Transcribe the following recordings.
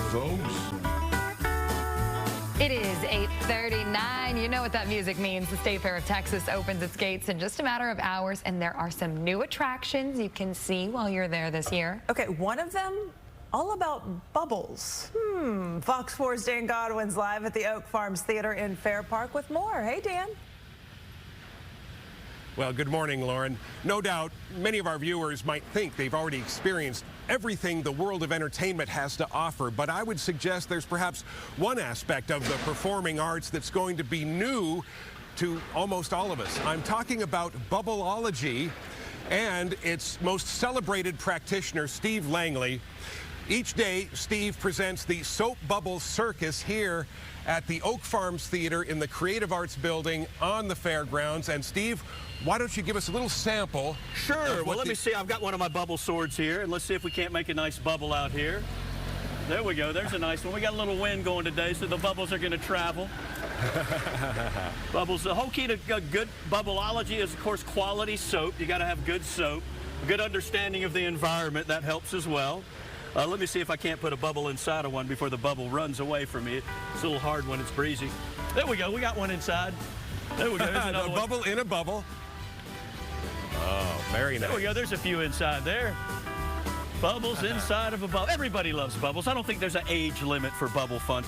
folks. It is 8:39. You know what that music means. The State Fair of Texas opens its gates in just a matter of hours, and there are some new attractions you can see while you're there this year. Okay, one of them all about bubbles. Fox 4's Dan Godwin's live at the Oak Farms Theater in Fair Park with more. Hey, Dan. Well, good morning, Lauren. No doubt, many of our viewers might think they've already experienced everything the world of entertainment has to offer, but I would suggest there's perhaps one aspect of the performing arts that's going to be new to almost all of us. I'm talking about bubbleology and its most celebrated practitioner, Steve Langley. Each day, Steve presents the Soap Bubble Circus here at the Oak Farms Theater in the Creative Arts Building on the fairgrounds. And Steve, why don't you give us a little sample? Sure. Well, let me see. I've got one of my bubble swords here, and let's see if we can't make a nice bubble out here. There we go. There's a nice one. We got a little wind going today, so the bubbles are going to travel. Bubbles. The whole key to good bubbleology is, of course, quality soap. You got to have good soap, a good understanding of the environment. That helps as well. Let me see if I can't put a bubble inside of one before the bubble runs away from me. It's a little hard when it's breezy. There we go. We got one inside. There we go. There's another a bubble in a bubble. Oh, very nice. There we go. There's a few inside there. Bubbles inside of a bubble. Everybody loves bubbles. I don't think there's an age limit for bubble fun.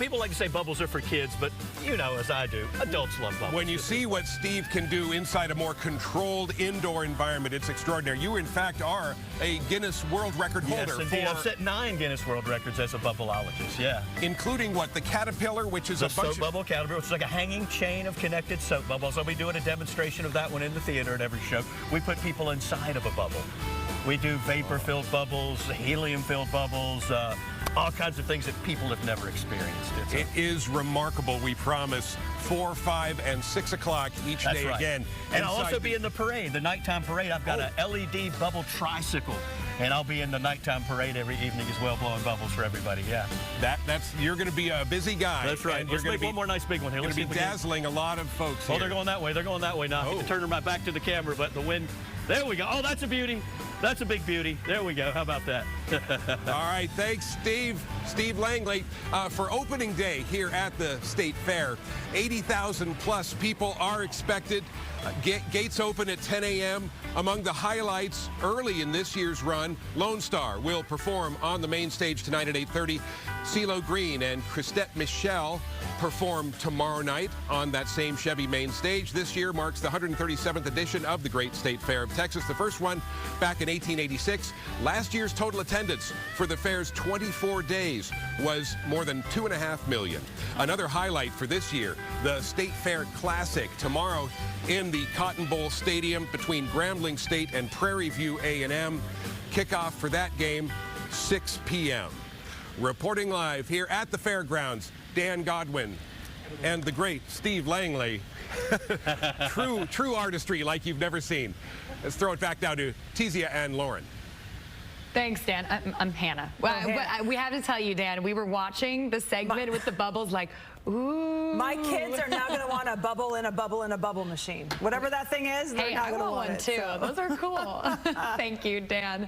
People like to say bubbles are for kids, but you know, as I do, adults love bubbles. When you see what Steve can do inside a more controlled indoor environment, it's extraordinary. You, in fact, are a Guinness World Record holder. Yes, indeed. I've set 9 Guinness World Records as a bubbleologist, yeah. Including what? The caterpillar, which is the a bunch soap bubble caterpillar, which is like a hanging chain of connected soap bubbles. I'll be doing a demonstration of that one in the theater at every show. We put people inside of a bubble. We do vapor-filled bubbles, helium-filled bubbles, all kinds of things that people have never experienced. It is remarkable, we promise. 4, 5, and 6 o'clock each day right. Again. And I'll also be in the parade, the nighttime parade. I've got an LED bubble tricycle, and I'll be in the nighttime parade every evening as well, blowing bubbles for everybody, yeah. You're going to be a busy guy. That's right. Let's make one more nice big one here. You're going to be dazzling a lot of folks here. Oh, they're going that way. They're going that way now. I have to turn my back to the camera, but the wind. There we go. Oh, that's a beauty. That's a big beauty. There we go. How about that? All right. Thanks, Steve. Steve Langley. For opening day here at the State Fair, 80,000 plus people are expected. Gates open at 10 a.m. Among the highlights early in this year's run, Lone Star will perform on the main stage tonight at 8:30. CeeLo Green and Christette Michelle perform tomorrow night on that same Chevy main stage. This year marks the 137th edition of the Great State Fair of Texas, the first one back in 1886. Last year's total attendance for the fair's 24 days was more than 2.5 million. Another highlight for this year, the State Fair Classic tomorrow in the Cotton Bowl Stadium between Grambling State and Prairie View A&M. Kickoff for that game, 6 p.m. Reporting live here at the fairgrounds, Dan Godwin and the great Steve Langley. True artistry like you've never seen. Let's throw it back now to Tizia and Lauren. Thanks, Dan. I'm Hannah. Well, we have to tell you, Dan, we were watching the segment with the bubbles like, ooh. My kids are now going to want a bubble in a bubble in a bubble machine. Whatever that thing is, they're not going to want one it. Too. Those are cool. Thank you, Dan.